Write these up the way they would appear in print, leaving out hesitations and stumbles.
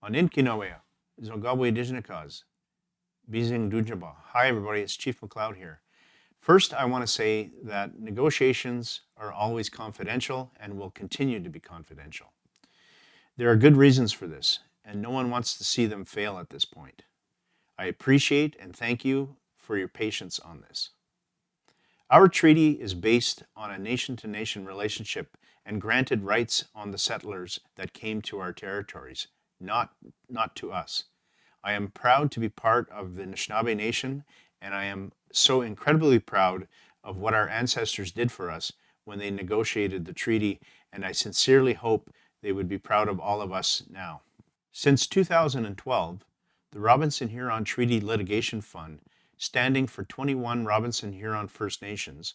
Oninkinoea, Zogabwe Dijinakas, Bizing Dujaba. Hi everybody, it's Chief McLeod here. First, I want to say that negotiations are always confidential and will continue to be confidential. There are good reasons for this, and no one wants to see them fail at this point. I appreciate and thank you for your patience on this. Our treaty is based on a nation-to-nation relationship and granted rights on the settlers that came to our territories, not to us. I am proud to be part of the Anishinaabe Nation, and I am so incredibly proud of what our ancestors did for us when they negotiated the treaty, and I sincerely hope they would be proud of all of us now. Since 2012, the Robinson Huron Treaty Litigation Fund, standing for 21 Robinson Huron First Nations,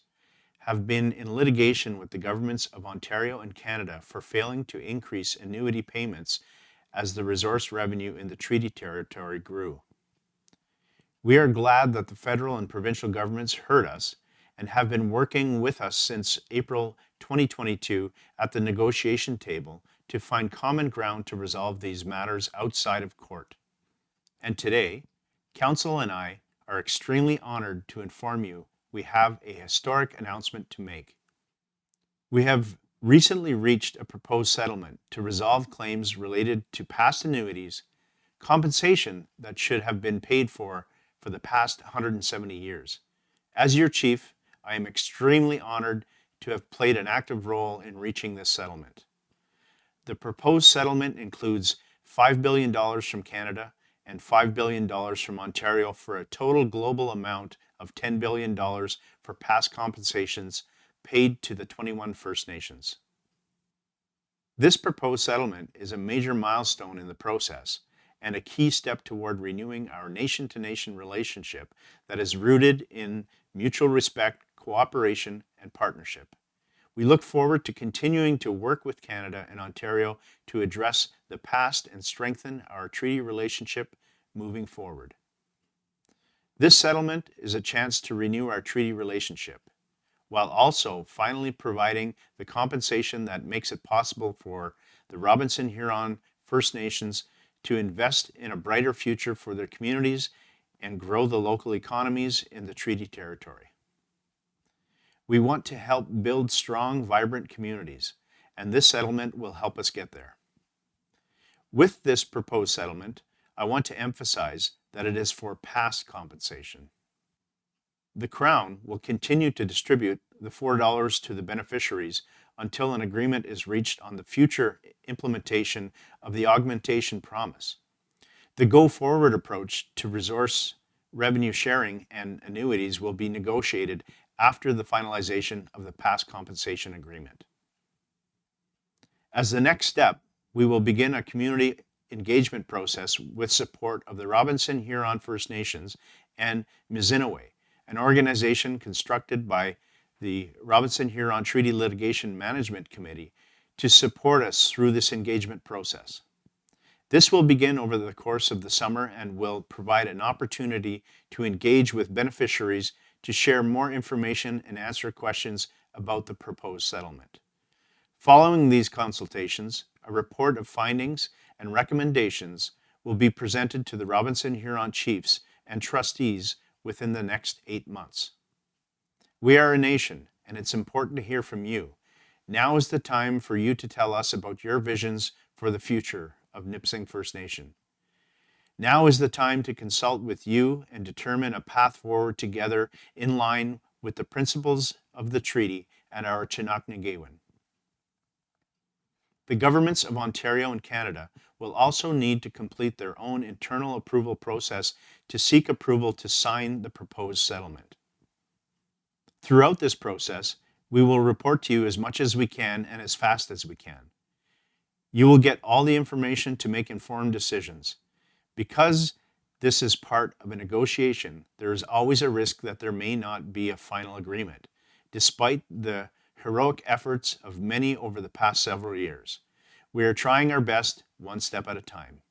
have been in litigation with the governments of Ontario and Canada for failing to increase annuity payments as the resource revenue in the treaty territory grew. We are glad that the federal and provincial governments heard us and have been working with us since April 2022 at the negotiation table to find common ground to resolve these matters outside of court. And today, Council and I are extremely honored to inform you we have a historic announcement to make. We have recently reached a proposed settlement to resolve claims related to past annuities, compensation that should have been paid for the past 170 years. As your chief, I am extremely honored to have played an active role in reaching this settlement. The proposed settlement includes $5 billion from Canada and $5 billion from Ontario for a total global amount of $10 billion for past compensations paid to the 21 First Nations. This proposed settlement is a major milestone in the process and a key step toward renewing our nation-to-nation relationship that is rooted in mutual respect, cooperation, and partnership. We look forward to continuing to work with Canada and Ontario to address the past and strengthen our treaty relationship moving forward. This settlement is a chance to renew our treaty relationship, while also finally providing the compensation that makes it possible for the Robinson Huron First Nations to invest in a brighter future for their communities and grow the local economies in the treaty territory. We want to help build strong, vibrant communities, and this settlement will help us get there. With this proposed settlement, I want to emphasize that it is for past compensation. The Crown will continue to distribute the $4 to the beneficiaries until an agreement is reached on the future implementation of the augmentation promise. The go-forward approach to resource revenue sharing and annuities will be negotiated after the finalization of the past compensation agreement. As the next step, we will begin a community engagement process with support of the Robinson Huron First Nations and Mizinaway, an organization constructed by the Robinson Huron Treaty Litigation Management Committee to support us through this engagement process. This will begin over the course of the summer and will provide an opportunity to engage with beneficiaries to share more information and answer questions about the proposed settlement. Following these consultations, a report of findings and recommendations will be presented to the Robinson Huron chiefs and trustees within the next 8 months. We are a nation, and it's important to hear from you. Now is the time for you to tell us about your visions for the future of Nipissing First Nation. Now is the time to consult with you and determine a path forward together in line with the principles of the treaty and our Chinaknagewan. The governments of Ontario and Canada will also need to complete their own internal approval process to seek approval to sign the proposed settlement. Throughout this process, we will report to you as much as we can and as fast as we can. You will get all the information to make informed decisions. Because this is part of a negotiation, there is always a risk that there may not be a final agreement, despite the heroic efforts of many over the past several years. We are trying our best, one step at a time.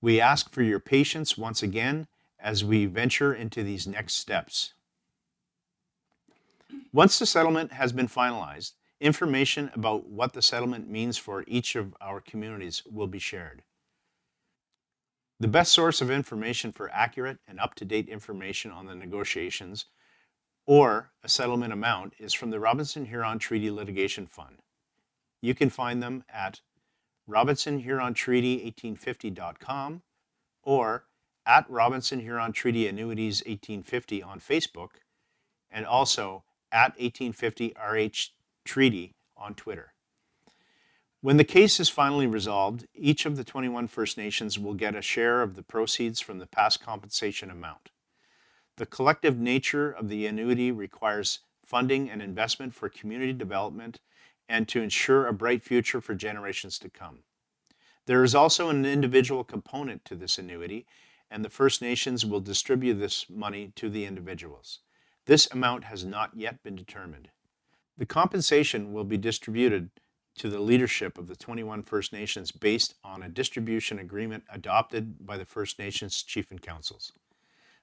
We ask for your patience once again as we venture into these next steps. Once the settlement has been finalized, information about what the settlement means for each of our communities will be shared. The best source of information for accurate and up-to-date information on the negotiations or a settlement amount is from the Robinson Huron Treaty Litigation Fund. You can find them at RobinsonHuronTreaty1850.com or at Robinson Huron Treaty Annuities 1850 on Facebook, and also at 1850 RHT on Twitter. When the case is finally resolved, each of the 21 First Nations will get a share of the proceeds from the past compensation amount. The collective nature of the annuity requires funding and investment for community development and to ensure a bright future for generations to come. There is also an individual component to this annuity, and the First Nations will distribute this money to the individuals. This amount has not yet been determined. The compensation will be distributed to the leadership of the 21 First Nations based on a distribution agreement adopted by the First Nations Chief and Councils.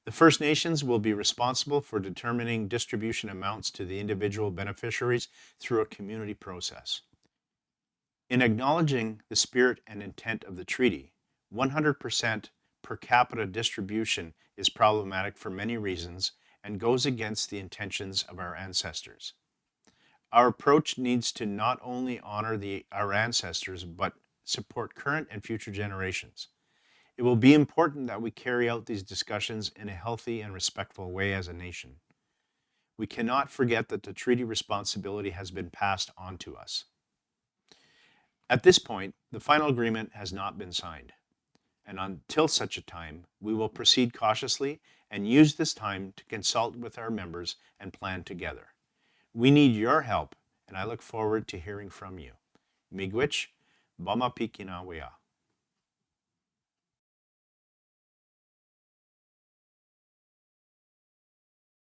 The First Nations will be responsible for determining distribution amounts to the individual beneficiaries through a community process. In acknowledging the spirit and intent of the treaty, 100% per capita distribution is problematic for many reasons and goes against the intentions of our ancestors. Our approach needs to not only honor our ancestors, but support current and future generations. It will be important that we carry out these discussions in a healthy and respectful way as a nation. We cannot forget that the treaty responsibility has been passed on to us. At this point, the final agreement has not been signed, and until such a time, we will proceed cautiously and use this time to consult with our members and plan together. We need your help, and I look forward to hearing from you. Miigwech, Bama Pikinawea.